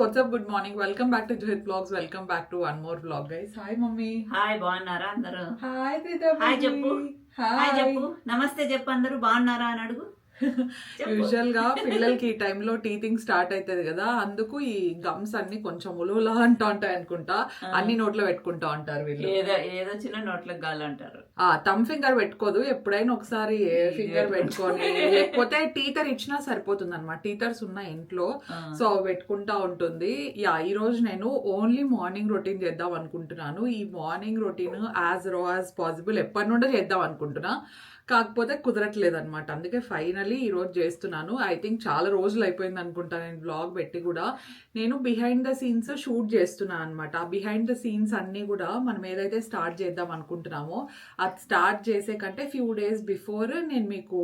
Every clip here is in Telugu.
what's up, good morning, welcome back to Juhit Vlogs, welcome back to one more vlog guys. Hi mummy. Hi బాగున్నారా అందరూ? Hi Trita hi baby. చెప్పు. హాయ్ చెప్పు. నమస్తే చెప్పు. అందరూ బాగున్నారా అని అడుగు. యూజువల్ గా పిల్లలకి ఈ టైంలో టీతింగ్ స్టార్ట్ అవుతుంది కదా, అందుకు ఈ గమ్స్ అన్ని కొంచెం ఉలులా అంటూ ఉంటాయి అనుకుంటా, అన్ని నోట్లో పెట్టుకుంటా ఉంటారు వీళ్ళు. ఏదో ఏదో చిన్న నోట్లకు గాలి అంటారు. థమ్ ఫింగర్ పెట్టుకోదు, ఎప్పుడైనా ఒకసారి ఫింగర్ పెట్టుకొని లేకపోతే టీతర్ ఇచ్చినా సరిపోతుంది అనమాట. టీతర్స్ ఉన్నాయి ఇంట్లో, సో పెట్టుకుంటా ఉంటుంది. ఈ రోజు నేను ఓన్లీ మార్నింగ్ రొటీన్ చేద్దాం అనుకుంటున్నాను. ఈ మార్నింగ్ రొటీన్ యాజ్ రో యాజ్ పాసిబుల్ ఎప్పటి నుండో చేద్దాం అనుకుంటున్నా, కాకపోతే కుదరట్లేదు అనమాట. అందుకే ఫైనలీ ఈ రోజు చేస్తున్నాను. ఐ థింక్ చాలా రోజులు అయిపోయింది అనుకుంటా నేను బ్లాగ్ పెట్టి కూడా. నేను బిహైండ్ ద సీన్స్ షూట్ చేస్తున్నాను అనమాట. ఆ బిహైండ్ ద సీన్స్ అన్ని కూడా మనం ఏదైతే స్టార్ట్ చేద్దాం అనుకుంటున్నామో అది స్టార్ట్ చేసే కంటే ఫ్యూ డేస్ బిఫోర్ నేను మీకు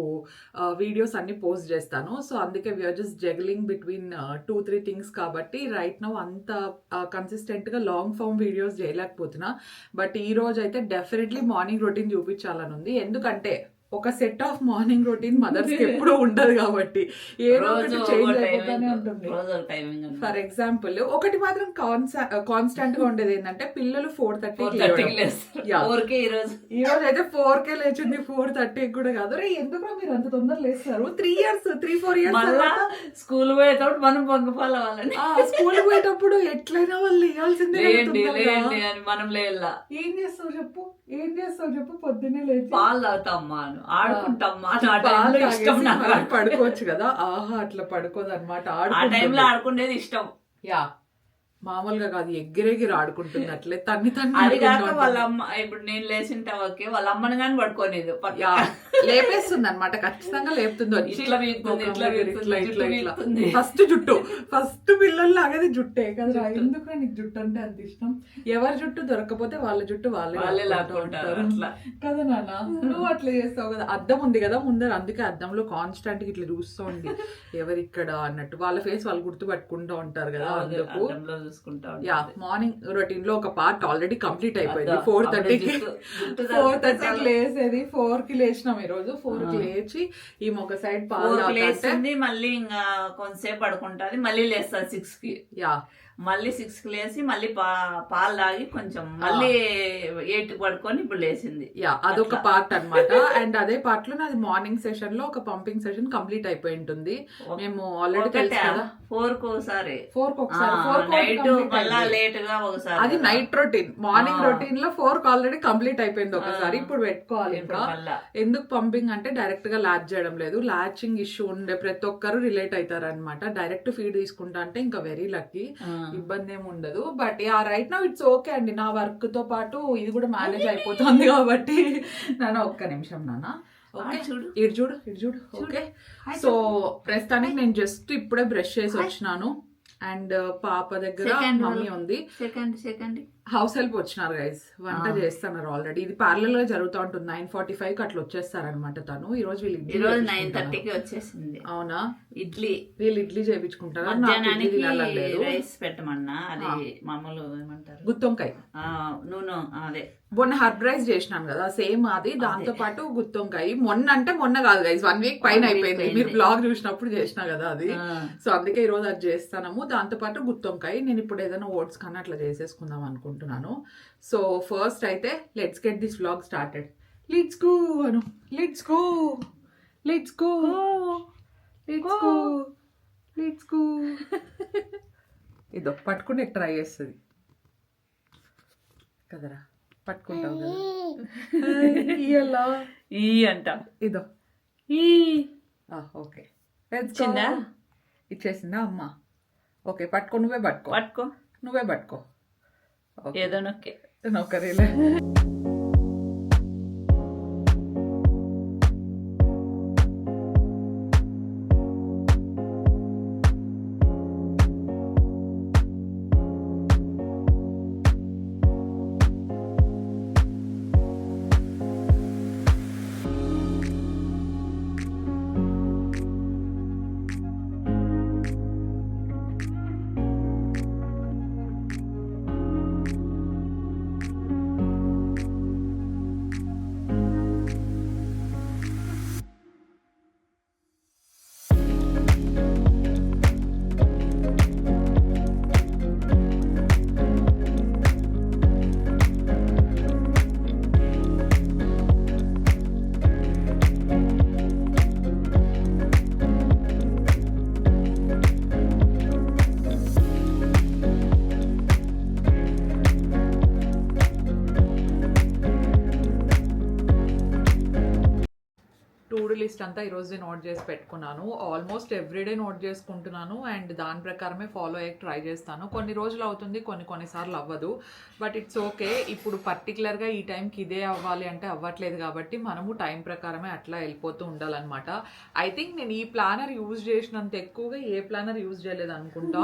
వీడియోస్ అన్ని పోస్ట్ చేస్తాను. సో అందుకే we're just juggling between 2-3 things కాబట్టి రైట్ నౌ అంత కన్సిస్టెంట్గా లాంగ్ ఫామ్ వీడియోస్ చేయలేకపోతున్నా. బట్ ఈ రోజు అయితే డెఫినెట్లీ మార్నింగ్ రొటీన్ చూపించాలని ఉంది. ఎందుకంటే ఒక set of morning routine mothers కి ఎప్పుడూ ఉండదు కాబట్టి ఏదో ఒకటి చేంజ్ అయిపోతానే ఉంటుంది. ఫర్ ఎగ్జాంపుల్ ఒకటి మాత్రం కాన్స్టాంట్ గా ఉండేది ఏంటంటే పిల్లలు 4:30 ఈ రోజు అయితే 4కే లేచింది, 4:30 కూడా కాదు. రే ఎందుకు మీరు అంత తొందర లేస్తారు? 3-4 ఇయర్స్ స్కూల్ పోయేటప్పుడు మనం పండుకోవాలని, స్కూల్ పోయేటప్పుడు ఎట్లయినా వాళ్ళు లేయాల్సిందే. మనం లేలా ఏం చేస్తావు చెప్పు పొద్దున్నే లేచి పాలు తాగుతామ్మా, ఆడుకుంటామ్మా, పడుకోవచ్చు కదా. ఆహా అట్లా పడుకోదు అనమాట. ఆ టైంలో ఆడుకునేది ఇష్టం. యా మామూలుగా కాదు, ఎగిరెగిరి ఆడుకుంటుంది అట్లే తన్ని అది కాక వాళ్ళ అమ్మ ఇప్పుడు నేను లేచింటే ఓకే, వాళ్ళ అమ్మని కానీ పడుకోలేదు, లేపేస్తుంది అనమాట. ఖచ్చితంగా లేపుతుంది వచ్చి ఫస్ట్ పిల్లలు లాగేది జుట్టే కదా. ఎందుకు నీకు జుట్టు అంటే అంత ఇష్టం? ఎవరి జుట్టు దొరకపోతే వాళ్ళ జుట్టు వాళ్ళే లాక్కుంటారు కదా నాన్న. నువ్వు అట్లా చేస్తావు కదా. అద్దం ఉంది కదా ముందర, అందుకే అద్దంలో కాన్స్టాంట్ గా ఇట్లా చూస్తూ ఉంది ఎవరిక్కడ అన్నట్టు. వాళ్ళ ఫేస్ వాళ్ళు గుర్తు పట్టుకుంటూ ఉంటారు కదా. అందుకు మార్నింగ్ రొటీన్ లో ఒక పార్ట్ ఆల్రెడీ కంప్లీట్ అయిపోయింది. 4:30కి లేసేది, 4కి లేచినాం ఈ రోజు. 4కి లేచి ఈ ఒక సైడ్ పాలు లేచింది, మళ్ళీ ఇంకా కొంతసేపు పడుకుంటుంది, మళ్ళీ లేస్తుంది 6కి. మళ్ళీ 6కి లేచి మళ్ళీ పాలు తాగి కొంచెం మళ్ళీ 8కి పడుకొని ఇప్పుడు లేచింది. అదొక పార్ట్ అనమాట. అండ్ అదే పార్ట్ లో నాది మార్నింగ్ సెషన్ లో ఒక పంపింగ్ సెషన్ కంప్లీట్ అయిపోయి ఉంటుంది. మేము ఆల్రెడీ తెలుసు కదా 4కి ఒకసారి, నైట్ లేట్ గా ఒకసారి. అది నైట్ రొటీన్. మార్నింగ్ రొటీన్ లో 4కి ఆల్రెడీ కంప్లీట్ అయిపోయింది ఒకసారి. ఇప్పుడు పెట్టుకోవాలి. ఇంకా ఎందుకు పంపింగ్ అంటే డైరెక్ట్ గా లాచ్ చేయడం లేదు. లాచింగ్ ఇష్యూ ఉండే ప్రతి ఒక్కరు రిలేట్ అవుతారు అనమాట. డైరెక్ట్ ఫీడ్ తీసుకుంటా అంటే ఇంకా వెరీ లక్కీ, ఇబ్బంది ఏమి ఉండదు. But right now it's okay అండి. నా వర్క్ తో పాటు ఇది కూడా మేనేజ్ అయిపోతుంది కాబట్టి. నాన్న ఒక్క నిమిషం నాన్న. ఓకే ఇటు చూడు. ఓకే సో ప్రస్తుతానికి నేను జస్ట్ ఇప్పుడే బ్రష్ చేసి వచ్చినాను. అండ్ పాప దగ్గర మమ్మీ ఉంది. సెకండ్ హౌస్ హెల్ప్ వచ్చినారు గైస్, వంట చేస్తున్నారు ఆల్రెడీ. ఇది పార్లర్ లో జరుగుతూ ఉంటుంది. 9:45కి అట్లా వచ్చేస్తారనమాట తను. ఈ రోజు వీళ్ళు 9:30కి వచ్చేసింది. అవునా? వీళ్ళు ఇడ్లీ చేయించుకుంటారు. రైస్ పెట్టమన్నా, అది మామూలు ఏమంటారు గుత్తొంకాయ నూనె, అదే మొన్న హర్బ్ రైస్ చేసినాను కదా సేమ్ అది. దాంతో పాటు గుత్తొంకాయ మొన్న కాదు గైస్, 1 వీక్ పైన అయిపోయింది. మీరు బ్లాగ్ చూసినప్పుడు చేసినా కదా అది. సో అందుకే ఈ రోజు అది చేస్తాము. దాంతో పాటు గుత్తొంకాయ. నేను ఇప్పుడు ఏదైనా ఓట్స్ కన్నా అట్లా చేసేసుకుందాం అనుకుంటున్నాను. సో ఫస్ట్ అయితే let's get this vlog started. Let's go. ఇదో పట్టుకుని ట్రై చేస్తుంది కదరా, పట్టుకుంటావు కదా. ఈ అంట ఇదో ఓకే ఇచ్చేసిందా అమ్మ? ఓకే పట్టుకో, నువ్వే పట్టుకో. ఏదో నొక్కరేలే. లిస్ట్ అంతా ఈరోజు నోట్ చేసి పెట్టుకున్నాను. ఆల్మోస్ట్ ఎవ్రీడే నోట్ చేసుకుంటున్నాను అండ్ దాని ప్రకారమే ఫాలో అయ్యి ట్రై చేస్తాను. కొన్ని రోజులు అవుతుంది, కొన్నిసార్లు అవ్వదు, బట్ ఇట్స్ ఓకే. ఇప్పుడు పర్టికులర్గా ఈ టైంకి ఇదే అవ్వాలి అంటే అవ్వట్లేదు కాబట్టి మనము టైం ప్రకారమే అట్లా వెళ్ళిపోతూ ఉండాలన్నమాట. ఐ థింక్ నేను ఈ ప్లానర్ యూజ్ చేసినంత ఎక్కువగా ఏ ప్లానర్ యూజ్ చేయలేదు అనుకుంటా.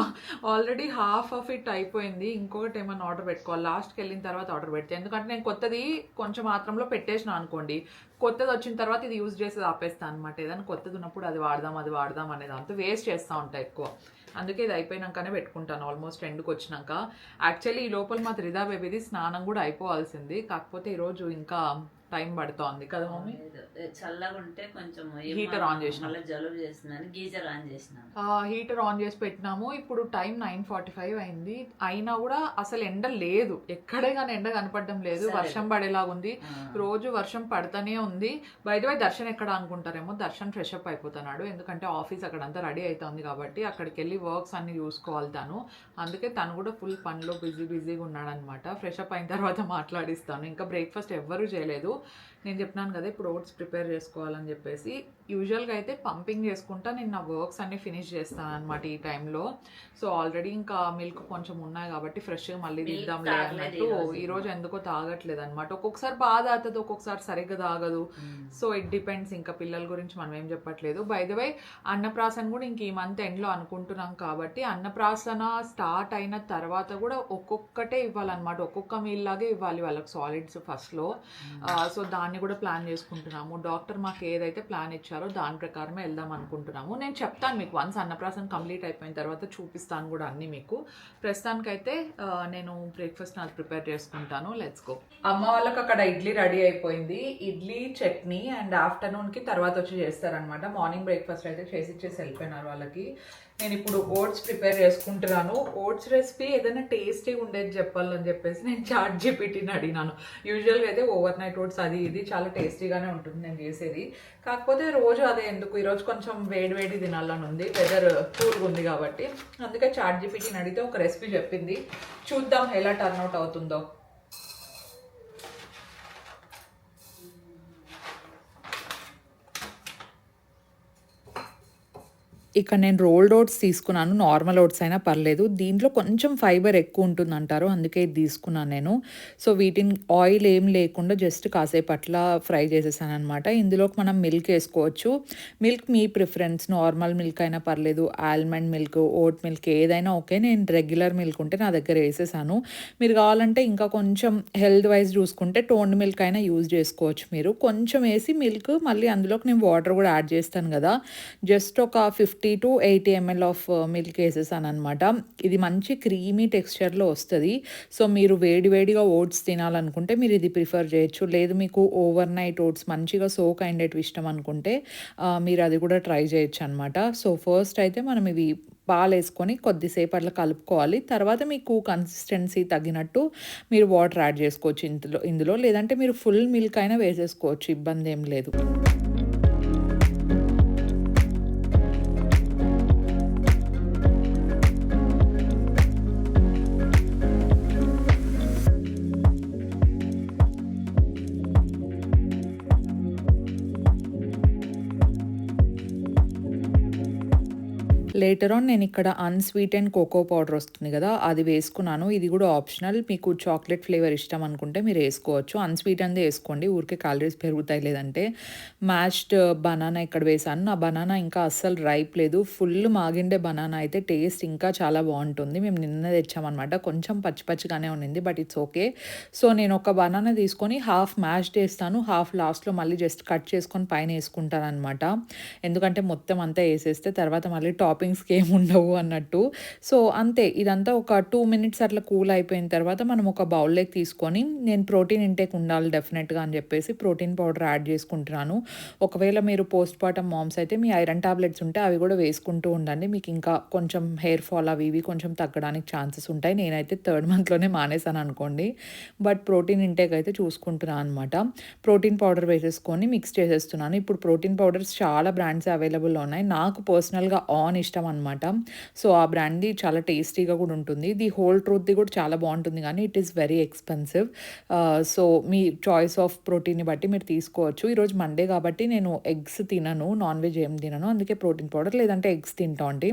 ఆల్రెడీ హాఫ్ ఆఫ్ ఇట్ అయిపోయింది. ఇంకొకటి ఏమైనా ఆర్డర్ పెట్టుకోవాలి, లాస్ట్కి వెళ్ళిన తర్వాత ఆర్డర్ పెడితే. ఎందుకంటే నేను కొత్తది కొంచెం మాత్రంలో పెట్టేసిన అనుకోండి, కొత్తది వచ్చిన తర్వాత ఇది యూజ్ చేసేది ఆపేస్తాను అనమాట. ఏదైనా కొత్తది ఉన్నప్పుడు అది వాడదాం అనేది అంతా వేస్ట్ చేస్తూ ఉంటాయి ఎక్కువ. అందుకే ఇది అయిపోయినాకనే పెట్టుకుంటాను, ఆల్మోస్ట్ ఎండ్కి వచ్చినాక. యాక్చువల్లీ ఈ లోపల మా త్రిదా బేబీది స్నానం కూడా అయిపోవాల్సింది, కాకపోతే ఈరోజు ఇంకా టైం పడుతోంది కదా మమ్మీ. చల్లగా ఉంటే కొంచెం హీటర్ ఆన్ చేసిన, జలుబు చేస్తున్నాను, గీజర్ ఆన్ చేసిన. హీటర్ ఆన్ చేసి పెట్టినాము. ఇప్పుడు టైం 9:45 అయింది, అయినా కూడా అసలు ఎండ లేదు, ఎక్కడే కానీ ఎండ కనపడడం లేదు. వర్షం పడేలాగుంది, రోజు వర్షం పడుతూనే ఉంది. బై ది వే దర్శన్ ఎక్కడ అనుకుంటారేమో, దర్శన్ ఫ్రెష్ అప్ అయిపోతున్నాడు, ఎందుకంటే ఆఫీస్ అక్కడంతా రెడీ అవుతుంది కాబట్టి అక్కడికి వెళ్ళి వర్క్స్ అన్ని చూసుకోవాలి తను. అందుకే తను కూడా ఫుల్ పనిలో బిజీగా ఉన్నాడు అనమాట. ఫ్రెష్ అప్ అయిన తర్వాత మాట్లాడిస్తాను. ఇంకా బ్రేక్ఫాస్ట్ ఎవ్వరూ చేయలేదు. నేను చెప్పినాను కదా ఇప్పుడు ఓట్స్ ప్రిపేర్ చేసుకోవాలని చెప్పేసి. యూజువల్గా అయితే పంపింగ్ చేసుకుంటా నేను నా వర్క్స్ అన్ని ఫినిష్ చేస్తాను అనమాట ఈ టైంలో. సో ఆల్రెడీ ఇంకా మిల్క్ కొంచెం ఉన్నాయి కాబట్టి ఫ్రెష్గా మళ్ళీ దిద్దాంలే అన్నట్టు ఈరోజు ఎందుకో తాగట్లేదు అనమాట. ఒక్కొక్కసారి బాగా తాగుతుంది, ఒక్కొక్కసారి సరిగ్గా తాగదు. So it depends. ఇంకా పిల్లల గురించి మనం ఏం చెప్పట్లేదు. బై ద వే అన్నప్రాసన కూడా ఇంక ఈ మంత్ ఎండ్లో అనుకుంటున్నాం కాబట్టి అన్నప్రాసన స్టార్ట్ అయిన తర్వాత కూడా ఒక్కొక్కటే ఇవ్వాలన్నమాట, ఒక్కొక్క మీల్ లాగే ఇవ్వాలి వాళ్ళకి సాలిడ్స్ ఫస్ట్లో. సో దాన్ని కూడా ప్లాన్ చేసుకుంటున్నాము. డాక్టర్ మాకు ఏదైతే ప్లాన్ ఇచ్చారో దాని ప్రకారమే వెళ్దాం అనుకుంటున్నాము. నేను చెప్తాను మీకు వన్స్ అన్నప్రాసన కంప్లీట్ అయిపోయిన తర్వాత చూపిస్తాను కూడా అన్ని మీకు. ప్రస్తుతానికైతే నేను బ్రేక్ఫాస్ట్ నాకు ప్రిపేర్ చేసుకుంటాను. Let's go. అమ్మ వాళ్ళకి అక్కడ ఇడ్లీ రెడీ అయిపోయింది, ఇడ్లీ చట్నీ, అండ్ ఆఫ్టర్నూన్కి తర్వాత వచ్చి చేస్తారనమాట. మార్నింగ్ బ్రేక్ఫాస్ట్ అయితే చేసి ఇచ్చేసి వెళ్ళిపోయినారు వాళ్ళకి. నేను ఇప్పుడు ఓట్స్ ప్రిపేర్ చేసుకుంటున్నాను. ఓట్స్ రెసిపీ ఏదైనా టేస్టీగా ఉండేది చెప్పాలని చెప్పేసి నేను ChatGPTని అడిగినాను. యూజువల్గా అయితే ఓవర్ నైట్ ఓట్స్ అది ఇది చాలా టేస్టీగానే ఉంటుంది నేను చేసేది. కాకపోతే రోజు అదే ఎందుకు, ఈరోజు కొంచెం వేడి తినాలని ఉంది, వెదర్ కూల్గా ఉంది కాబట్టి. అందుకే ChatGPTని అడిగితే ఒక రెసిపీ చెప్పింది, చూద్దాం ఎలా టర్న్అవుట్ అవుతుందో. ఇక్కడ నేను రోల్డ్ ఓట్స్ తీసుకున్నాను, నార్మల్ ఓట్స్ అయినా పర్లేదు. దీంట్లో కొంచెం ఫైబర్ ఎక్కువ ఉంటుంది అంటారు, అందుకే ఇది తీసుకున్నాను నేను. సో వీటిని ఆయిల్ ఏం లేకుండా జస్ట్ కాసేపు అట్లా ఫ్రై చేసేసాను అనమాట. ఇందులోకి మనం మిల్క్ వేసుకోవచ్చు. మిల్క్ మీ ప్రిఫరెన్స్, నార్మల్ మిల్క్ అయినా పర్లేదు, ఆల్మండ్ మిల్క్, ఓట్ మిల్క్ ఏదైనా ఓకే. నేను రెగ్యులర్ మిల్క్ ఉంటే నా దగ్గర వేసేసాను. మీరు కావాలంటే ఇంకా కొంచెం హెల్త్ వైజ్ చూసుకుంటే టోన్డ్ మిల్క్ అయినా యూజ్ చేసుకోవచ్చు మీరు. కొంచెం వేసి మిల్క్ మళ్ళీ అందులోకి నేను వాటర్ కూడా యాడ్ చేస్తాను కదా, జస్ట్ ఒక 50 to 80 ml ఆఫ్ మిల్క్ వేసేసాను అనమాట. ఇది మంచి క్రీమీ టెక్స్చర్లో వస్తుంది. సో మీరు వేడిగా ఓట్స్ తినాలనుకుంటే మీరు ఇది ప్రిఫర్ చేయొచ్చు. లేదు మీకు ఓవర్ నైట్ ఓట్స్ మంచిగా సోక్ అయ్యేటివి ఇష్టం అనుకుంటే మీరు అది కూడా ట్రై చేయొచ్చు అనమాట. సో ఫస్ట్ అయితే మనం ఇవి పాలు వేసుకొని కొద్దిసేపు అట్లా కలుపుకోవాలి. తర్వాత మీకు కన్సిస్టెన్సీ తగ్గినట్టు మీరు వాటర్ యాడ్ చేసుకోవచ్చు ఇందులో. లేదంటే మీరు ఫుల్ మిల్క్ అయినా వేసేసుకోవచ్చు, ఇబ్బంది ఏం లేదు. లేటర్ ఆన్ నేను ఇక్కడ అన్స్వీటెండ్ కోకో పౌడర్ వస్తుంది కదా, అది వేసుకున్నాను. ఇది కూడా ఆప్షనల్, మీకు చాక్లెట్ ఫ్లేవర్ ఇష్టం అనుకుంటే మీరు వేసుకోవచ్చు. అన్స్వీటెన్దే వేసుకోండి, ఊరికే క్యాలరీస్ పెరుగుతాయి. లేదంటే మ్యాష్డ్ బనానా ఇక్కడ వేసాను. నా బనానా ఇంకా అస్సలు రైప్ లేదు, ఫుల్ మాగిండే బనానా అయితే టేస్ట్ ఇంకా చాలా బాగుంటుంది. మేము నిన్న తెచ్చామన్నమాట, కొంచెం పచ్చిగానే ఉండింది, బట్ ఇట్స్ ఓకే. సో నేను ఒక బనానా తీసుకొని హాఫ్ మ్యాష్డ్ వేస్తాను, హాఫ్ లాస్ట్లో మళ్ళీ జస్ట్ కట్ చేసుకొని పైన వేసుకుంటాను అనమాట. ఎందుకంటే మొత్తం అంతా వేసేస్తే తర్వాత మళ్ళీ టాపింగ్స్కి ఏముండవు అన్నట్టు. సో అంతే, ఇదంతా ఒక 2 minutes అట్లా కూల్ అయిపోయిన తర్వాత మనం ఒక బౌల్లోకి తీసుకొని, నేను ప్రోటీన్ ఇంటేక్ ఉండాలి డెఫినెట్గా అని చెప్పేసి ప్రోటీన్ పౌడర్ యాడ్ చేసుకుంటున్నాను. ఒకవేళ మీరు పోస్ట్ పార్టమ్ మామ్స్ అయితే మీ ఐరన్ టాబ్లెట్స్ ఉంటే అవి కూడా వేసుకుంటూ ఉండండి, మీకు ఇంకా కొంచెం హెయిర్ ఫాల్ అవి ఇవి కొంచెం తగ్గడానికి ఛాన్సెస్ ఉంటాయి. నేనైతే 3rd monthలోనే మానేసాను అనుకోండి, బట్ ప్రోటీన్ ఇంటేక్ అయితే చూసుకుంటున్నాను అనమాట. ప్రోటీన్ పౌడర్ వేసేసుకొని మిక్స్ చేసేస్తున్నాను. ఇప్పుడు ప్రోటీన్ పౌడర్స్ చాలా బ్రాండ్స్ అవైలబుల్లో ఉన్నాయి. నాకు పర్సనల్గా ఆన్ ఇష్టం ఇష్టం అనమాట. సో ఆ బ్రాండ్ది చాలా టేస్టీగా కూడా ఉంటుంది. ది హోల్ ట్రూత్ది కూడా చాలా బాగుంటుంది కానీ it is very expensive. So మీ చాయిస్ ఆఫ్ ప్రోటీన్ని బట్టి మీరు తీసుకోవచ్చు. ఈరోజు మండే కాబట్టి నేను ఎగ్స్ తినను, నాన్ వెజ్ ఏం తినను, అందుకే ప్రోటీన్ పౌడర్ లేదంటే ఎగ్స్ తింటా ఉంటే.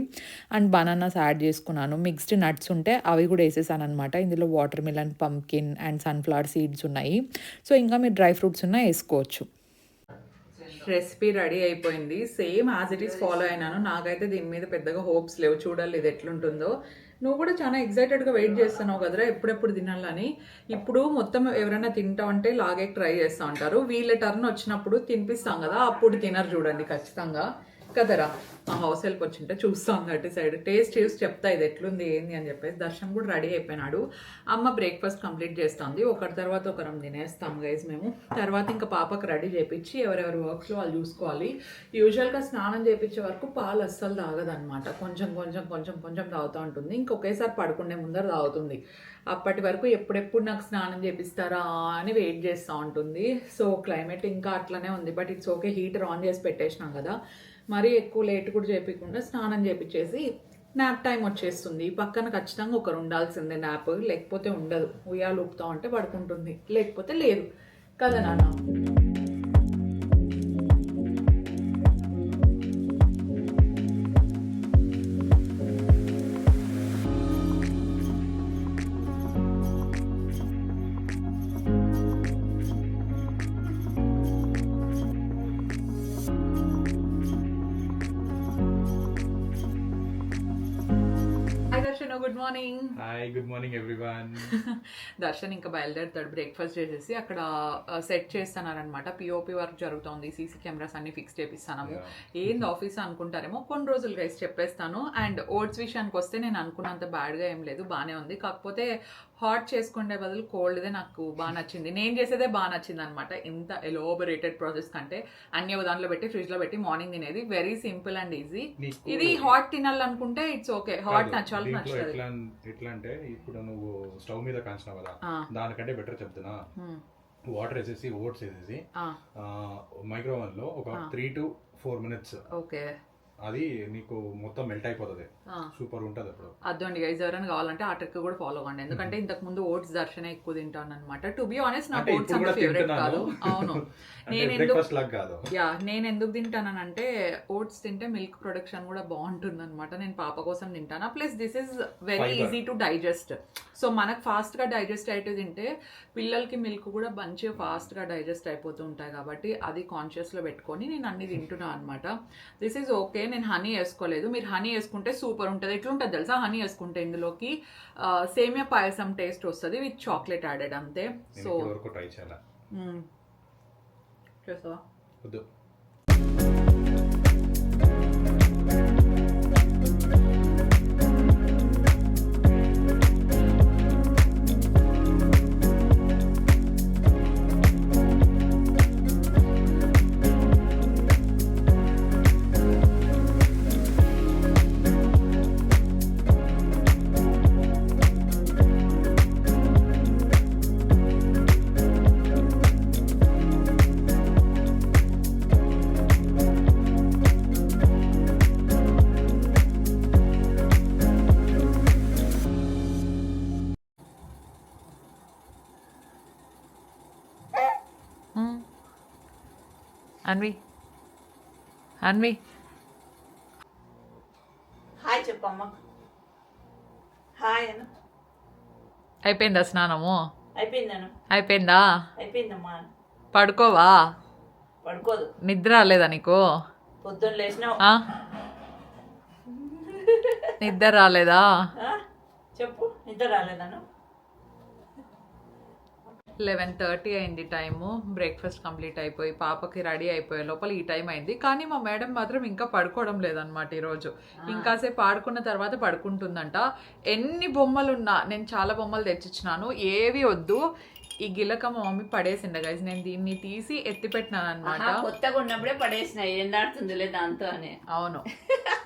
అండ్ బనానాస్ యాడ్ చేసుకున్నాను. మిక్స్డ్ నట్స్ ఉంటే అవి కూడా వేసేసాను అనమాట. ఇందులో water melon, pumpkin and sunflower seeds ఉన్నాయి. సో ఇంకా మీరు డ్రై ఫ్రూట్స్ ఉన్నా వేసుకోవచ్చు. రెసిపీ రెడీ అయిపోయింది. Same as it is follow అయినాను. నాకైతే దీని మీద పెద్దగా హోప్స్ లేవు, చూడాలి ఇది ఎట్లుంటుందో. నువ్వు కూడా చాలా ఎక్సైటెడ్గా వెయిట్ చేస్తున్నావు కదరా ఎప్పుడెప్పుడు తినాలని. ఇప్పుడు మొత్తం ఎవరైనా తింటా ఉంటే లాగే ట్రై చేస్తూ ఉంటారు. వీళ్ళ టర్న్ వచ్చినప్పుడు తినిపిస్తాం కదా, అప్పుడు తినరు చూడండి ఖచ్చితంగా కదరా. ఆ హౌస్ హెల్ప్ వచ్చింటే చూస్తాం అటు సైడ్ టేస్ట్ చూసి చెప్తా ఇది ఎట్లుంది ఏంది అని చెప్పేసి. దర్శనం కూడా రెడీ అయిపోయినాడు. అమ్మ బ్రేక్ఫాస్ట్ కంప్లీట్ చేస్తుంది. ఒకరి తర్వాత ఒకరం తినేస్తాం గైజ్ మేము. తర్వాత ఇంకా పాపకు రెడీ చేయించి ఎవరెవరి వర్క్స్లో వాళ్ళు చూసుకోవాలి. యూజువల్గా స్నానం చేయించే వరకు పాలు అస్సలు తాగదనమాట. కొంచెం కొంచెం కొంచెం కొంచెం తాగుతూ ఉంటుంది. ఇంకొకేసారి పడుకునే ముందర తాగుతుంది. అప్పటి వరకు ఎప్పుడెప్పుడు నాకు స్నానం చేపిస్తారా అని వెయిట్ చేస్తూ ఉంటుంది. సో క్లైమేట్ ఇంకా అట్లనే ఉంది. But it's okay, heater on చేసి పెట్టేసినాం కదా, మరీ ఎక్కువ లేట్ కూడా చేపించకుండా స్నానం చేపించేసి నాప్ టైం వచ్చేస్తుంది. పక్కన ఖచ్చితంగా ఒకరు ఉండాల్సిందే నాప్, లేకపోతే ఉండదు. ఉయ్యాలు ఊపుతా ఉంటే పడుకుంటుంది, లేకపోతే లేదు కదా నాన్న. Good morning. Hi, good morning everyone. Darshan ఇంకా బయలుదేరుతాడు బ్రేక్ఫాస్ట్ చేసేసి. అక్కడ సెట్ చేస్తున్నారనమాట. పిఓపి వర్క్ జరుగుతుంది, సీసీ కెమెరాస్ అన్ని ఫిక్స్ చేపిస్తాము. ఏంది ఆఫీస్ అనుకుంటారేమో, కొన్ని రోజులు గైస్ చెప్పేస్తాను. అండ్ ఓట్స్ విషయానికి వస్తే నేను అనుకున్నంత బ్యాడ్గా ఏం లేదు, బాగానే ఉంది. కాకపోతే హాట్ చేసుకునే బదులు కోల్డ్దే నాకు బాగా నచ్చింది. నేను చేసేదే బాగా నచ్చింది అనమాట. ఇంత ఎలోబరేటెడ్ ప్రాసెస్ కంటే అన్ని దాంట్లో పెట్టి ఫ్రిడ్జ్లో పెట్టి మార్నింగ్ తినేది వెరీ సింపుల్ అండ్ ఈజీ. ఇది హాట్ తినాలనుకుంటే ఇట్స్ ఓకే, హాట్ నచ్చాలి నచ్చుతుంది. ఎట్లా అంటే ఇప్పుడు నువ్వు స్టవ్ మీద కాల్చినావు కదా, దానికంటే బెటర్ చెప్తున్నా. వాటర్ వేసేసి ఓట్స్ వేసేసి మైక్రోవెన్ లో ఒక 3 to 4 minutes ఓకే, అది నీకు మొత్తం మెల్ట్ అయిపోతుంది. సూపర్ ఉంటుంది. అప్పుడు అదండి గైజ్, ఎవరైనా కావాలంటే ఆ ట్రిక్ కూడా ఫాలో అవ్వండి. ఎందుకంటే ఇంతకు ముందు ఓట్స్ దర్శనం ఎక్కువ తింటాను అనమాట. టు బి ఆనెస్ట్ నాకు ఓట్స్ అంత ఫేవరెట్ కాదు. అవును, నేను ఎందుకు తింటానంటే ఓట్స్ తింటే మిల్క్ ప్రొడక్షన్ కూడా బాగుంటుంది అనమాట. నేను పాప కోసం తింటాను. Plus this is very easy to digest. So మనకు ఫాస్ట్ గా డైజెస్ట్ అయితే తింటే పిల్లలకి మిల్క్ కూడా మంచిగా ఫాస్ట్ గా డైజెస్ట్ అయిపోతూ ఉంటాయి. కాబట్టి అది కాన్షియస్ లో పెట్టుకొని నేను అన్ని తింటున్నాను అనమాట. This is okay. నేను హనీ వేసుకోలేదు, మీరు హనీ వేసుకుంటే సూపర్ ఉంటుంది. ఎట్లుంటుంది తెలుసా, హనీ వేసుకుంటే ఇందులోకి సేమియా పాయసం టేస్ట్ వస్తుంది విత్ చాక్లెట్ యాడెడ్ అంతే. సో ట్రై చేయాలా చేసావా? అన్వి హాయ్ చెప్పమ్మా. హాయ్ అను. అయిపోయిందా స్నానము? అయిపోయిందను. అయిపోయిందా? అయిపోయిందమ్మా. పడుకోవా? పడుకోదు. నిద్ర రాలేదా నీకు? పొద్దున్న లేచినావు. నిద్ర రాలేదా? చెప్పు, నిద్ర రాలేదాను? 11:30 అయింది టైము. బ్రేక్ఫాస్ట్ కంప్లీట్ అయిపోయి పాపకి రెడీ అయిపోయే లోపల ఈ టైం అయింది. కానీ మా మేడం మాత్రం ఇంకా పడుకోవడం లేదనమాట ఈరోజు. ఇంకాసేపు ఆడుకున్న తర్వాత పడుకుంటుందంట. ఎన్ని బొమ్మలు ఉన్నా, నేను చాలా బొమ్మలు తెచ్చిచ్చినాను, ఏవి వద్దు. ఈ గిలక మా మమ్మీ పడేసిండ గైస్. నేను దీన్ని తీసి ఎత్తి పెట్టినాను అనమాట. కొత్తగా ఉన్నప్పుడే పడేసిన, ఏం దాడుతుందిలే దాంతో అని. అవును,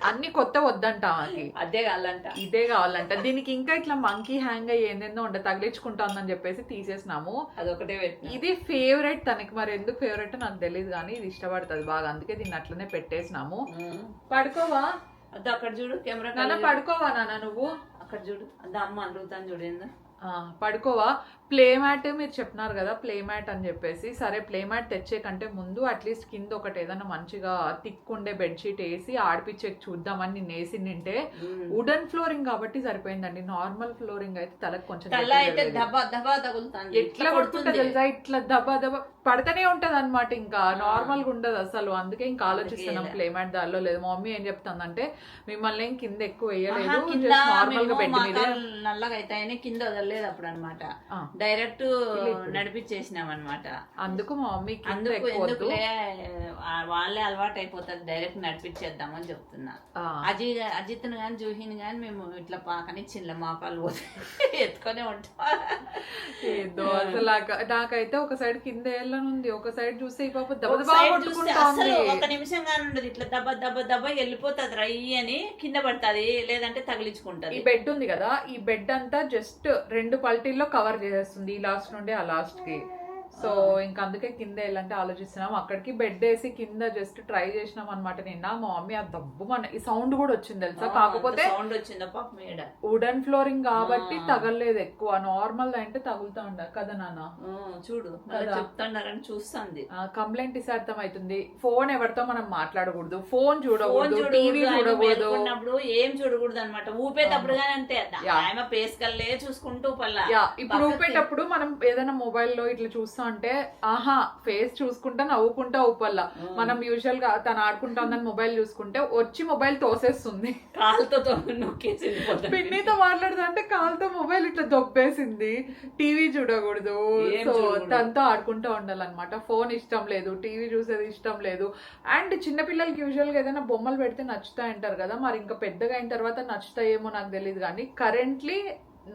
అన్ని కొత్త వద్దంట ఆమెకి. అదే కావాలంట, ఇదే కావాలంట. దీనికి ఇంకా ఇట్లా మంకీ హ్యాంగ్ అయ్యి ఏందేందో ఉంటే తగిలించుకుంటాందని చెప్పేసి తీసేసినాము. అదొకటే. ఇది ఫేవరెట్ తనకి, మరి ఎందుకు ఫేవరెట్ నాకు తెలియదు కానీ ఇది ఇష్టపడుతుంది బాగా, అందుకే దీన్ని అట్లనే పెట్టేసినాము. పడుకోవా? అదో అక్కడ చూడు కెమెరా నాన్న పడుకోవా నాన్న నువ్వు? అక్కడ చూడు అదో అమ్మ అడుగుతాను చూడు ఏందో. పడుకోవా? ప్లే మ్యాట్ మీరు చెప్పినారు కదా ప్లే మ్యాట్ అని చెప్పేసి, సరే ప్లే మ్యాట్ తెచ్చే కంటే ముందు అట్లీస్ట్ కింద ఒకటి ఏదైనా మంచిగా థిక్ ఉండే బెడ్షీట్ వేసి ఆడిపించే చూద్దామని నేను వేసి నింటే వుడెన్ ఫ్లోరింగ్ కాబట్టి సరిపోయిందండి. నార్మల్ ఫ్లోరింగ్ అయితే తలకు కొంచెం ఎట్లా పడుతుంటే తెలుసా, ఇట్లా దబా దబా పడతానే ఉంటది అనమాట, ఇంకా నార్మల్ గా ఉండదు అసలు. అందుకే ఇంకా ఆలోచిస్తున్నాం ప్లే మ్యాట్ దానిలో లేదు. మా మమ్మీ ఏం చెప్తుందంటే మిమ్మల్ని కింద ఎక్కువ వేయలేదు, నార్మల్ గా బెడ్ మీద నల్లగా అయితే కింద వదలలేదు అప్పుడు అనమాట, డైరెక్ట్ నడిపించేసినాం అనమాట. అందుకు మా మమ్మీ ఎందుకులే వాళ్ళే అలవాటు అయిపోతుంది, డైరెక్ట్ నడిపించేద్దామని చెప్తున్నా. అజిత్ గాని జూహిని గాని మేము ఇట్లా పాకని చిన్న మోకాలు పోతే ఎత్తుకొనే ఉంటాం. ఏదో అసలు నాకైతే ఒక సైడ్ కింద వెళ్ళనుంది, ఒక సైడ్ చూస్తే ఈ పాప ఒక నిమిషం గాని ఉండదు, ఇట్లా దెబ్బ దెబ్బ దెబ్బ వెళ్ళిపోతుంది రై అని కింద పడుతుంది, లేదంటే తగిలించుకుంటది. ఈ బెడ్ ఉంది కదా, ఈ బెడ్ అంతా జస్ట్ 2 పల్టీల్లో కవర్ చేసేస్తుంది, ఈ లాస్ట్ నుండి ఆ లాస్ట్ కి. సో ఇంకా అందుకే కింద వెళ్ళంటే ఆలోచిస్తున్నాం. అక్కడికి బెడ్ వేసి కింద జస్ట్ ట్రై చేసినాం అనమాట నిన్న. మా మమ్మీ ఆ దబ్బు మన ఈ సౌండ్ కూడా వచ్చింది తెలుసా, కాకపోతే వుడెన్ ఫ్లోరింగ్ కాబట్టి తగలలేదు ఎక్కువ, నార్మల్ అంటే తగులుతా ఉండ కదా నాన్న. చూడు చెప్తున్నారని చూస్తుంది. కంప్లైంట్ ఇస్తే అర్థం అవుతుంది. ఫోన్ ఎవరితో మనం మాట్లాడకూడదు, ఫోన్ చూడకూడదు, టీవీ చూడకూడదు, ఏం చూడకూడదు అనమాట. ఊపేటప్పుడు కానీ అంతే, ఆమె పేసుకల్లే చూసుకుంటూ పల్లా. ఇప్పుడు ఊపేటప్పుడు మనం ఏదైనా మొబైల్లో ఇట్లా చూస్తాం అంటే ఆహా ఫేస్ చూసుకుంటా నవ్వుకుంటా ఊపల్లా. మనం యూజువల్ గా తను ఆడుకుంటా ఉందని మొబైల్ చూసుకుంటే వచ్చి మొబైల్ తోసేస్తుంది, కాలుతో నొక్కేసి పిన్నితో మాట్లాడుతా అంటే కాలుతో మొబైల్ ఇట్లా దొబ్బేసింది. టీవీ చూడకూడదు, సో తనతో ఆడుకుంటూ ఉండాలన్నమాట. ఫోన్ ఇష్టం లేదు, టీవీ చూసేది ఇష్టం లేదు. అండ్ చిన్నపిల్లలకి యూజువల్ గా ఏదైనా బొమ్మలు పెడితే నచ్చుతాయి అంటారు కదా, మరి ఇంకా పెద్దగా అయిన తర్వాత నచ్చుతాయేమో నాకు తెలియదు. కానీ currently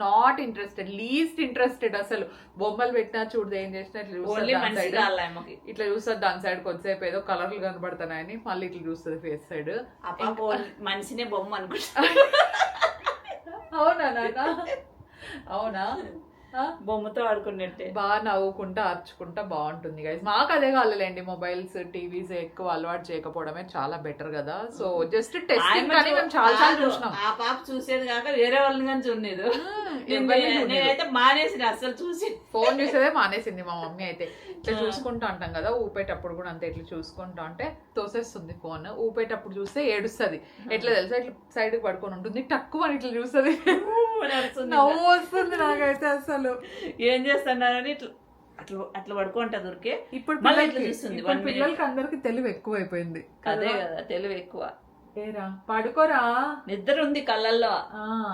not interested, least interested. అసలు బొమ్మలు పెట్టినా చూడదు, ఏం చేసినా ఇట్లా చూస్తుంది దాని సైడ్ కొద్దిసేపు ఏదో కలర్లు కనబడుతున్నాయని మళ్ళీ ఇట్లా చూస్తుంది ఫేస్ సైడ్. మనిషినే బొమ్మ అనుకుంటా. అవునా నాన్న? అవునా? బొమ్మతో ఆడుకున్నట్టే బాగా నవ్వుకుంటా అర్చుకుంటా బాగుంటుంది గైస్. మాకు అదే కావాలండి, మొబైల్స్ టీవీస్ ఎక్కువ అలవాటు చేయకపోవడమే చాలా బెటర్ కదా. సో జస్ట్ టెస్టింగ్ కానీ మేము చాలా సార్లు చూసినాం. ఆ పాప చూసేది కాక వేరే వాళ్ళని కానీ చూడలేదు, నేనైతే మానేసింది అసలు చూసి. ఫోన్ చూసేదే మానేసింది మా మమ్మీ అయితే. ఇట్లా చూసుకుంటా ఉంటాం కదా, ఊపేటప్పుడు కూడా అంతే ఇట్లా చూసుకుంటా అంటే తోసేస్తుంది ఫోన్. ఊపేటప్పుడు చూస్తే ఏడుస్తుంది, ఎట్లా తెలుసా ఇట్లా సైడ్ పడుకొని ఉంటుంది, తక్కువ అని ఇట్లా చూస్తుంది, నవ్వు వస్తుంది నాకైతే. అసలు ఏం చేస్తున్నారని ఇట్లా అట్లా అట్లా పడుకుంటా దొరికే. ఇప్పుడు పిల్లలకి అందరికి తెలివి ఎక్కువ అయిపోయింది. అదే కదా తెలివి ఎక్కువ. ఏరా పడుకోరా, నిద్ర ఉంది కళ్ళల్లో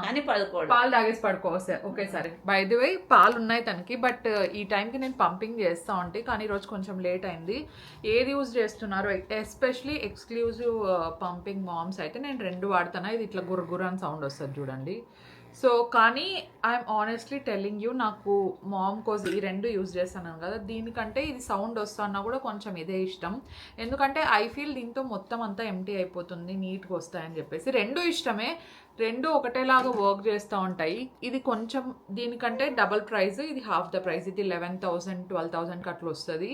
కానీ పడుకోడు. పాలు తాగేసి పడుకోవస్తే ఒకేసారి. బై ది వే పాలు ఉన్నాయి తనకి, బట్ ఈ టైంకి నేను పంపింగ్ చేస్తా ఉంటే, కానీ ఈరోజు కొంచెం లేట్ అయింది. ఏది యూజ్ చేస్తున్నారు ఎస్పెషలీ ఎక్స్క్లూజివ్ పంపింగ్ మామ్స్ అయితే నేను 2 వాడుతున్నా. ఇది ఇట్లా గుర్ర అని సౌండ్ వస్తుంది చూడండి. సో కానీ ఐఎమ్ ఆనెస్ట్లీ టెల్లింగ్ యూ, నాకు మామ్ కోసం ఈ 2 యూజ్ చేస్తాను కదా, దీనికంటే ఇది సౌండ్ వస్తున్నా కూడా కొంచెం ఇదే ఇష్టం. ఎందుకంటే ఐ ఫీల్ దీంతో మొత్తం అంతా ఎంటీ అయిపోతుంది, నీట్గా వస్తాయని చెప్పేసి. 2 ఇష్టమే, 2 ఒకటేలాగా వర్క్ చేస్తూ ఉంటాయి. ఇది కొంచెం దీనికంటే డబల్ ప్రైస్, ఇది హాఫ్ ద ప్రైస్. ఇది 11,000 12,000 అట్లా వస్తుంది,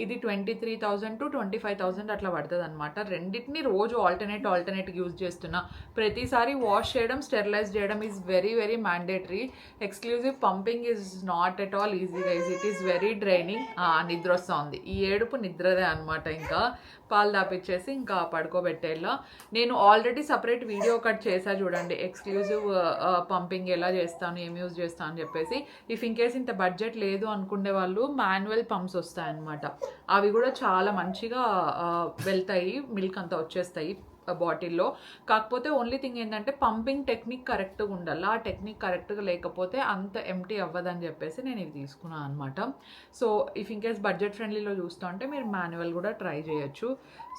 ఇది 23,000 to 25,000 అట్లా పడుతుంది అనమాట. రెండింటిని రోజు ఆల్టర్నేట్ యూజ్ చేస్తున్నా. ప్రతిసారి వాష్ చేయడం స్టెరిలైజ్ చేయడం is very very mandatory. Exclusive pumping is not at all easy guys, it is very draining. నిద్ర వస్తుంది, ఈ ఏడుపు నిద్రదే అనమాట. ఇంకా పాలు దాపిచ్చేసి ఇంకా పడుకోబెట్టేలా. నేను ఆల్రెడీ సపరేట్ వీడియో కట్ చేసా చూడండి, ఎక్స్క్లూజివ్ పంపింగ్ ఎలా చేస్తాను, ఏం యూజ్ చేస్తాను అని చెప్పేసి. ఇఫ్ ఇన్ కేస్ ఇంత బడ్జెట్ లేదు అనుకునే వాళ్ళు మాన్యువల్ పంప్స్ వస్తాయన్నమాట, అవి కూడా చాలా మంచిగా వెళ్తాయి, మిల్క్ అంతా వచ్చేస్తాయి బాటిల్లో. కాకపోతే ఓన్లీ థింగ్ ఏంటంటే పంపింగ్ టెక్నిక్ కరెక్ట్గా ఉండాలి. ఆ టెక్నిక్ కరెక్ట్గా లేకపోతే అంత ఎంటీ అవ్వదని చెప్పేసి నేను ఇవి తీసుకున్నాను అనమాట. So if in case budget ఫ్రెండ్లీలో చూస్తూ ఉంటే మీరు మాన్యువల్ కూడా ట్రై చేయొచ్చు.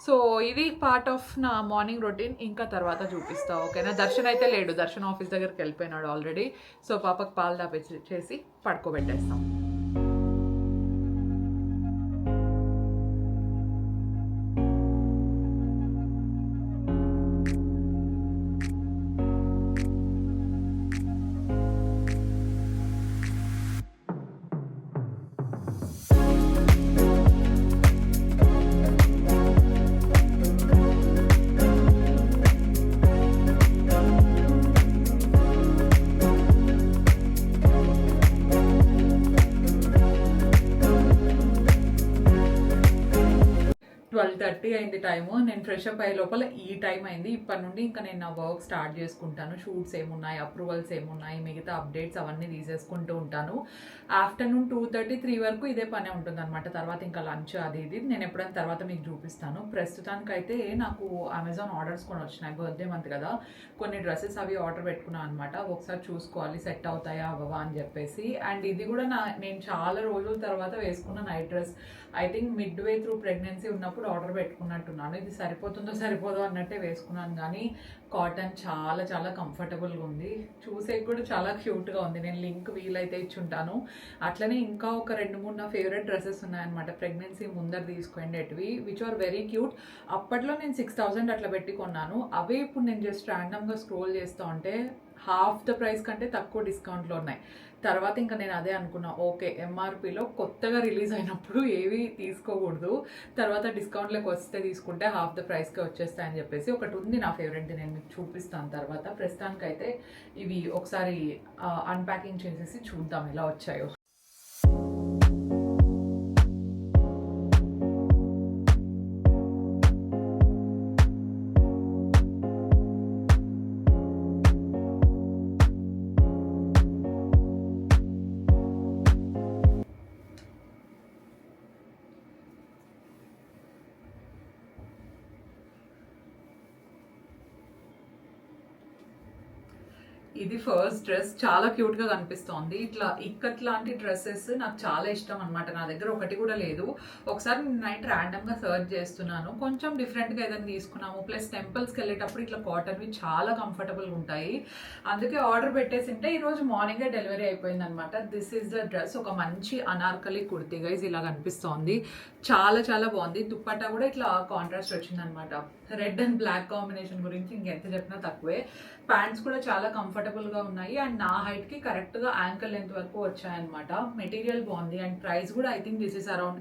సో ఇది పార్ట్ ఆఫ్ నా మార్నింగ్ రొటీన్. ఇంకా తర్వాత చూపిస్తా, ఓకేనా? దర్శన్ అయితే లేడు, దర్శన్ ఆఫీస్ దగ్గరికి వెళ్ళిపోయినాడు ఆల్రెడీ. సో పాపకు పాలు దాపేసి పడుకోబెట్టేస్తాం. 12:30 అయింది టైము. నేను ఫ్రెష్ అప్ అయ్యే లోపల ఈ టైం అయింది. ఇప్పటి నుండి ఇంకా నేను నా వర్క్ స్టార్ట్ చేసుకుంటాను. షూట్స్ ఏమున్నాయి, అప్రూవల్స్ ఏమున్నాయి, మిగతా అప్డేట్స్ అవన్నీ తీసేసుకుంటూ ఉంటాను. ఆఫ్టర్నూన్ 2:30-3 వరకు ఇదే పనే ఉంటుంది అనమాట. తర్వాత ఇంకా లంచ్ అది ఇది నేను ఎప్పుడైనా తర్వాత మీకు చూపిస్తాను. ప్రస్తుతానికైతే నాకు అమెజాన్ ఆర్డర్స్ కూడా వచ్చినాయి. బర్త్డే మంత్ కదా, కొన్ని డ్రెస్సెస్ అవి ఆర్డర్ పెట్టుకున్నాను అనమాట. ఒకసారి చూసుకోవాలి సెట్ అవుతాయా అవ్వవా అని చెప్పేసి. అండ్ ఇది కూడా నేను చాలా రోజుల తర్వాత వేసుకున్న night dress. I think mid way through pregnancy ఉన్నప్పుడు ఆర్డర్ పెట్టుకున్నట్టున్నాను. ఇది సరిపోతుందో సరిపోదో అన్నట్టే వేసుకున్నాను, కానీ కాటన్ చాలా చాలా కంఫర్టబుల్గా ఉంది. చూసే కూడా చాలా క్యూట్గా ఉంది. నేను లింక్ వీలైతే ఇచ్చుంటాను. అట్లనే ఇంకా ఒక 2-3 నా ఫేవరెట్ డ్రెస్సెస్ ఉన్నాయన్నమాట, ప్రెగ్నెన్సీ ముందర తీసుకునేటివి, విచ్ ఆర్ వెరీ క్యూట్. అప్పట్లో నేను 6,000 అట్లా పెట్టి కొన్నాను. అవే ఇప్పుడు నేను జస్ట్ ర్యాండమ్గా స్క్రోల్ చేస్తూ ఉంటే హాఫ్ ద ప్రైస్ కంటే తక్కువ డిస్కౌంట్లో ఉన్నాయి. తర్వాత ఇంకా నేను అదే అనుకున్నా, ఓకే ఎంఆర్పిలో కొత్తగా రిలీజ్ అయినప్పుడు ఏవి తీసుకోకూడదు, తర్వాత డిస్కౌంట్లోకి వస్తే తీసుకుంటే హాఫ్ ద ప్రైస్కే వచ్చేస్తాయని చెప్పేసి ఒకటి ఉంది నా ఫేవరెట్, నేను మీకు చూపిస్తాను తర్వాత. ప్రస్తుతానికైతే ఇవి ఒకసారి అన్ప్యాకింగ్ చేసేసి చూద్దాం ఎలా వచ్చాయో. ఇది ఫస్ట్ డ్రెస్, చాలా క్యూట్ గా కనిపిస్తోంది. ఇట్లా ఇక్కట్ లాంటి డ్రెస్సెస్ నాకు చాలా ఇష్టం అనమాట. నా దగ్గర ఒకటి కూడా లేదు. ఒకసారి నైట్ ర్యాండమ్ గా సర్చ్ చేస్తున్నాను, కొంచెం డిఫరెంట్ గా ఏదైనా తీసుకున్నాము. ప్లస్ టెంపుల్స్ కి వెళ్ళేటప్పుడు ఇట్లా కాటన్వి చాలా కంఫర్టబుల్ గా ఉంటాయి. అందుకే ఆర్డర్ పెట్టేసింటే ఈ రోజు మార్నింగే డెలివరీ అయిపోయింది అనమాట. This is the dress. ఒక మంచి అనార్కలి కుర్తీ గైస్ ఇలా కనిపిస్తోంది. చాలా చాలా బాగుంది. దుప్పట్టా కూడా ఇట్లా కాంట్రాస్ట్ వచ్చింది అనమాట. రెడ్ అండ్ బ్లాక్ కాంబినేషన్ గురించి ఇంకెంత చెప్పినా తక్కువే. ప్యాంట్స్ కూడా చాలా కంఫర్టబుల్ గా ఉన్నాయి అండ్ నా హైట్ కి కరెక్ట్ గా యాంకల్ లెంత్ వరకు వచ్చాయన్నమాట. మెటీరియల్ బాగుంది అండ్ ప్రైస్ కూడా I think this is around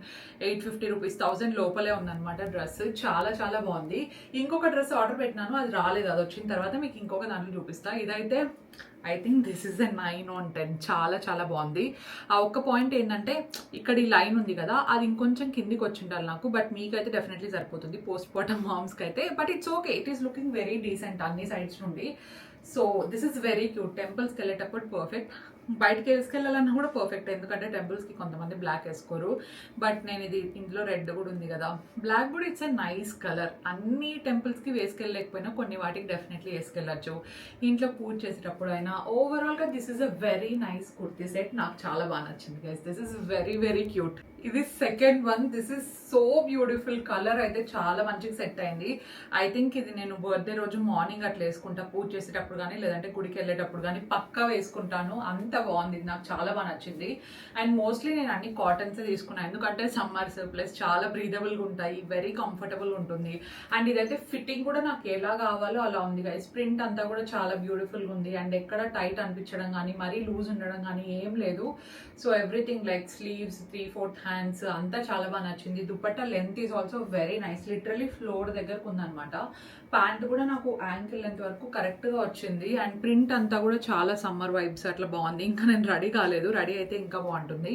850 rupees, 1000 లోపలే ఉందన్నమాట డ్రెస్. చాలా చాలా బాగుంది. ఇంకొక డ్రెస్ ఆర్డర్ పెట్టినాను, అది రాలేదు. అది వచ్చిన తర్వాత మీకు ఇంకొక దాంట్లో చూపిస్తా. ఇదైతే I think this is a 9/10. చాలా చాలా బాగుంది. ఆ ఒక్క పాయింట్ ఏంటంటే ఇక్కడ ఈ లైన్ ఉంది కదా, అది ఇంకొంచెం కిందికి వచ్చిండాలి నాకు, బట్ మీకైతే డెఫినెట్లీ సరిపోతుంది పోస్ట్ పార్టమ్ మామ్స్కి అయితే. But it's okay, it is looking very decent అన్ని సైడ్స్ నుండి. So this is very cute. టెంపుల్స్కి వెళ్ళేటప్పుడు పర్ఫెక్ట్, బయటకి వేసుకెళ్ళాలన్నా కూడా పర్ఫెక్ట్, ఎందుకంటే టెంపుల్స్కి కొంతమంది బ్లాక్ వేసుకోరు. బట్ నేను ఇది ఇందులో రెడ్ కూడా ఉంది కదా, బ్లాక్ కూడా ఇట్స్ ఎ నైస్ కలర్. అన్ని టెంపుల్స్కి వేసుకెళ్ళలేకపోయినా కొన్ని వాటికి డెఫినెట్లీ వేసుకెళ్ళచ్చు. ఇంట్లో పూజ చేసేటప్పుడు అయినా. ఓవరాల్గా this is a very nice kurti set. నాకు చాలా బాగా నచ్చింది guys. This is very very cute. ఇది second one. This is so beautiful. Colour అయితే చాలా మంచిగా సెట్ అయింది. ఐ థింక్ ఇది నేను బర్త్డే రోజు మార్నింగ్ అట్లా వేసుకుంటా, పూజ చేసేటప్పుడు కానీ లేదంటే గుడికి వెళ్ళేటప్పుడు కానీ పక్కా వేసుకుంటాను. అంత బాగుంది, నాకు చాలా బాగా నచ్చింది. అండ్ మోస్ట్లీ నేను అన్ని కాటన్స్ తీసుకున్నాను, ఎందుకంటే సమ్మర్స్ ప్లస్ చాలా బ్రీదబుల్గా ఉంటాయి, వెరీ కంఫర్టబుల్ ఉంటుంది. అండ్ ఇదైతే ఫిట్టింగ్ కూడా నాకు ఎలా కావాలో అలా ఉంది గైస్. ప్రింట్ అంతా కూడా చాలా బ్యూటిఫుల్గా ఉంది అండ్ ఎక్కడ టైట్ అనిపించడం కానీ మరీ లూజ్ ఉండడం కానీ ఏం లేదు. So everything like sleeves, 3/4 hands అంతా చాలా బాగా నచ్చింది. Dupatta length is also very nice, literally floor దగ్గరకు ఉందన్నమాట. ప్యాంట్ కూడా నాకు యాంకిల్ లెంత్ వరకు కరెక్ట్గా వచ్చింది అండ్ ప్రింట్ అంతా కూడా చాలా సమ్మర్ వైబ్స్ అట్లా బాగుంది. ఇంకా నేను రెడీ కాలేదు, రెడీ అయితే ఇంకా బాగుంటుంది.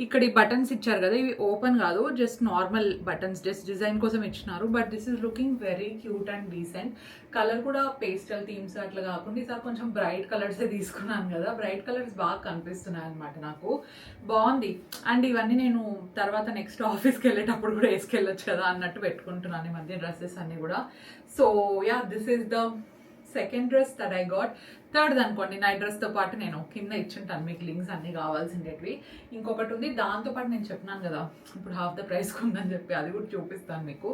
ఇక్కడ ఈ బటన్స్ ఇచ్చారు కదా, ఇవి ఓపెన్ కాదు, just normal buttons, just design కోసం ఇచ్చినారు. But this is looking very cute and decent. Colour కూడా పేస్టల్ థీమ్స్ అట్లా కాకుండా ఈసారి కొంచెం బ్రైట్ కలర్సే తీసుకున్నాను కదా, బ్రైట్ కలర్స్ బాగా కనిపిస్తున్నాయి అనమాట నాకు. బాగుంది. అండ్ ఇవన్నీ నేను తర్వాత నెక్స్ట్ ఆఫీస్కి వెళ్ళేటప్పుడు కూడా వేసుకెళ్ళొచ్చు కదా అన్నట్టు పెట్టుకుంటున్నాను ఈ మధ్య డ్రెస్సెస్ అన్ని కూడా. So yeah, this is the second dress that I got. Third అనుకోండి, నైట్ డ్రెస్తో పాటు నేను కింద ఇచ్చుంటాను మీకు లింక్స్ అన్ని కావాల్సిండేటివి. ఇంకొకటి ఉంది, దాంతోపాటు నేను చెప్పినాను కదా ఇప్పుడు హాఫ్ ద ప్రైస్కి ఉందని చెప్పి, అది కూడా చూపిస్తాను మీకు.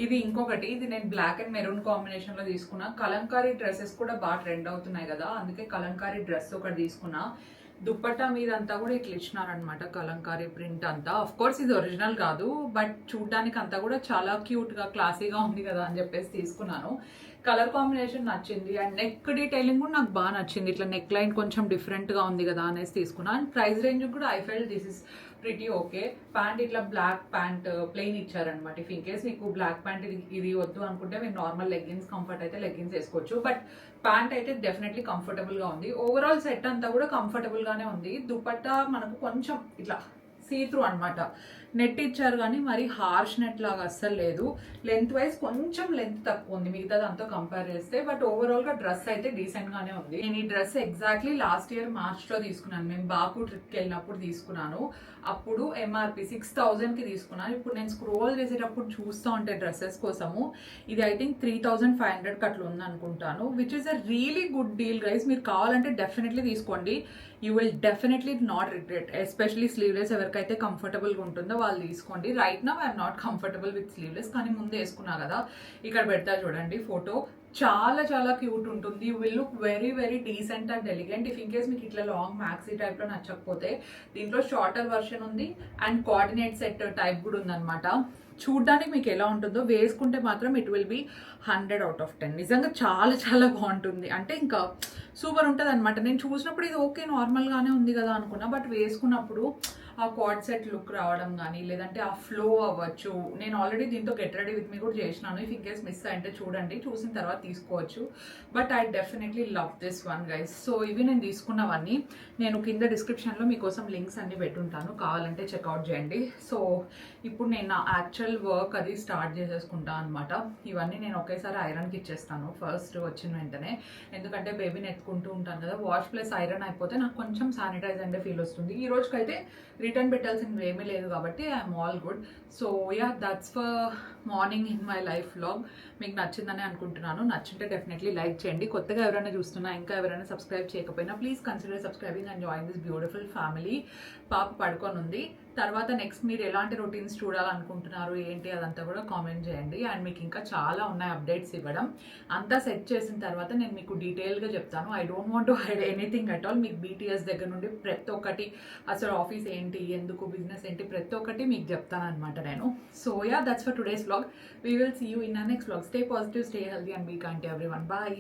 ఇది ఇంకొకటి, ఇది నేను బ్లాక్ అండ్ మెరూన్ కాంబినేషన్లో తీసుకున్నా. కలంకారీ డ్రెస్సెస్ కూడా బాగా ట్రెండ్ అవుతున్నాయి కదా, అందుకే కలంకారీ డ్రెస్ ఒకటి తీసుకున్నా. దుప్పట్టా మీద అంతా కూడా ఇట్లా ఇచ్చినారనమాట, కలంకారీ ప్రింట్ అంతా. ఆఫ్ కోర్స్ ఇది ఒరిజినల్ కాదు, బట్ చూడడానికి అంతా కూడా చాలా క్యూట్గా క్లాసీగా ఉంది కదా అని చెప్పేసి తీసుకున్నాను. కలర్ కాంబినేషన్ నచ్చింది అండ్ నెక్ డీటెయిలింగ్ కూడా నాకు బాగా నచ్చింది. ఇట్లా నెక్ లైన్ కొంచెం డిఫరెంట్గా ఉంది కదా అనేసి తీసుకున్నాను. అండ్ ప్రైస్ రేంజ్ కూడా I feel this is pretty okay. Pant ఇట్లా బ్లాక్ ప్యాంట్ ప్లెయిన్ ఇచ్చారనమాట. ఇఫ్ ఇన్ కేస్ మీకు బ్లాక్ ప్యాంట్ ఇది వద్దు అనుకుంటే మీరు నార్మల్ లెగ్గిన్స్ కంఫర్ట్ అయితే లెగ్గిన్స్ వేసుకోవచ్చు. బట్ ప్యాంట్ అయితే డెఫినెట్లీ కంఫర్టబుల్గా ఉంది. ఓవరాల్ సెట్ అంతా కూడా కంఫర్టబుల్గానే ఉంది. దుపట్టా మనకు కొంచెం ఇట్లా సీ త్రూ అనమాట. నెట్ ఇచ్చారు కానీ మరి హార్ష్ నెట్ లాగా అస్సలు లేదు. లెంత్ వైజ్ కొంచెం లెంత్ తక్కువ ఉంది మిగతా దాంతో కంపేర్ చేస్తే, బట్ ఓవరాల్ గా డ్రెస్ అయితే డీసెంట్ గానే ఉంది. నేను ఈ dress exactly last year March లో తీసుకున్నాను. మేము బాకు ట్రిప్ కి వెళ్ళినప్పుడు తీసుకున్నాను. అప్పుడు ఎంఆర్పి 6,000 కి తీసుకున్నాను. ఇప్పుడు నేను స్క్రోల్ చేసేటప్పుడు చూస్తూ ఉంటే డ్రెస్సెస్ కోసము ఇది ఐ థింక్ 3,500 అట్లా ఉంది అనుకుంటాను, which is a really good deal guys. మీరు కావాలంటే డెఫినెట్లీ తీసుకోండి. You will definitely not regret. Especially sleeveless ఎవరికైతే కంఫర్టబుల్గా ఉంటుందో వాళ్ళు తీసుకోండి. Right now I'm not comfortable with sleeveless, కానీ ముందు వేసుకున్నా కదా. ఇక్కడ పెడతా చూడండి ఫోటో, చాలా చాలా క్యూట్ ఉంటుంది. You will look very very decent and elegant. If in case మీకు ఇట్లా లాంగ్ మ్యాక్సీ టైప్లో నచ్చకపోతే దీంట్లో షార్టర్ వర్షన్ ఉంది అండ్ కోఆర్డినేట్ సెట్ టైప్ కూడా ఉందన్నమాట. చూడ్డానికి మీకు ఎలా ఉంటుందో, వేసుకుంటే మాత్రం it will be 100 out of 10. నిజంగా చాలా చాలా బాగుంటుంది. అంటే ఇంకా సూపర్ ఉంటుంది అనమాట. నేను చూసినప్పుడు ఇది ఓకే నార్మల్గానే ఉంది కదా అనుకున్నా, బట్ వేసుకున్నప్పుడు ఆ క్వాడ్ సెట్ లుక్ రావడం కానీ లేదంటే ఆ ఫ్లో అవ్వచ్చు. నేను ఆల్రెడీ దీంతో గెట్ రెడీ విత్ మీ కూడా చేసినాను. ఇఫ్ ఇన్ కేస్ మిస్ అంటే చూడండి, చూసిన తర్వాత తీసుకోవచ్చు. But I definitely love this one guy's. So ఇవి నేను తీసుకున్నవన్నీ నేను కింద డిస్క్రిప్షన్లో మీకోసం లింక్స్ అన్ని పెట్టుంటాను, కావాలంటే చెక్అవుట్ చేయండి. సో ఇప్పుడు నేను నా యాక్చువల్ వర్క్ అది స్టార్ట్ చేసేసుకుంటాను అనమాట. ఇవన్నీ నేను ఒకేసారి ఐరన్కి ఇచ్చేస్తాను ఫస్ట్ వచ్చిన వెంటనే, ఎందుకంటే బేబీని ఎత్తుకుంటూ ఉంటాను కదా. వాష్ ప్లస్ ఐరన్ అయిపోతే నాకు కొంచెం శానిటైజ్ అంటే ఫీల్ వస్తుంది. ఈ రోజుకైతే రిటర్న్ పెట్టాల్సింది ఏమీ లేదు కాబట్టి I'm all good. So yeah, that's for morning in my life vlog. మీకు నచ్చిందని అనుకుంటున్నాను. నచ్చింటే డెఫినెట్లీ లైక్ చేయండి. కొత్తగా ఎవరైనా చూస్తున్నా, ఇంకా ఎవరైనా సబ్స్క్రైబ్ చేయకపోయినా please consider subscribing and join this beautiful family. పాప పడుకొని ఉంది. తర్వాత నెక్స్ట్ మీరు ఎలాంటి రొటీన్స్ చూడాలనుకుంటున్నారు ఏంటి అదంతా కూడా కామెంట్ చేయండి. అండ్ మీకు ఇంకా చాలా ఉన్నాయి అప్డేట్స్ ఇవ్వడం. అంతా సెట్ చేసిన తర్వాత నేను మీకు డీటెయిల్గా చెప్తాను. I don't want to hide anything at all. మీకు BTS దగ్గర నుండి ప్రతి ఒక్కటి, అసలు ఆఫీస్ ఏంటి, ఎందుకు బిజినెస్ ఏంటి, ప్రతి ఒక్కటి మీకు చెప్తాను అనమాట నేను. So yeah, that's for today's vlog. We will see you in our next vlog. Stay positive, stay healthy and be kind to everyone. Bye.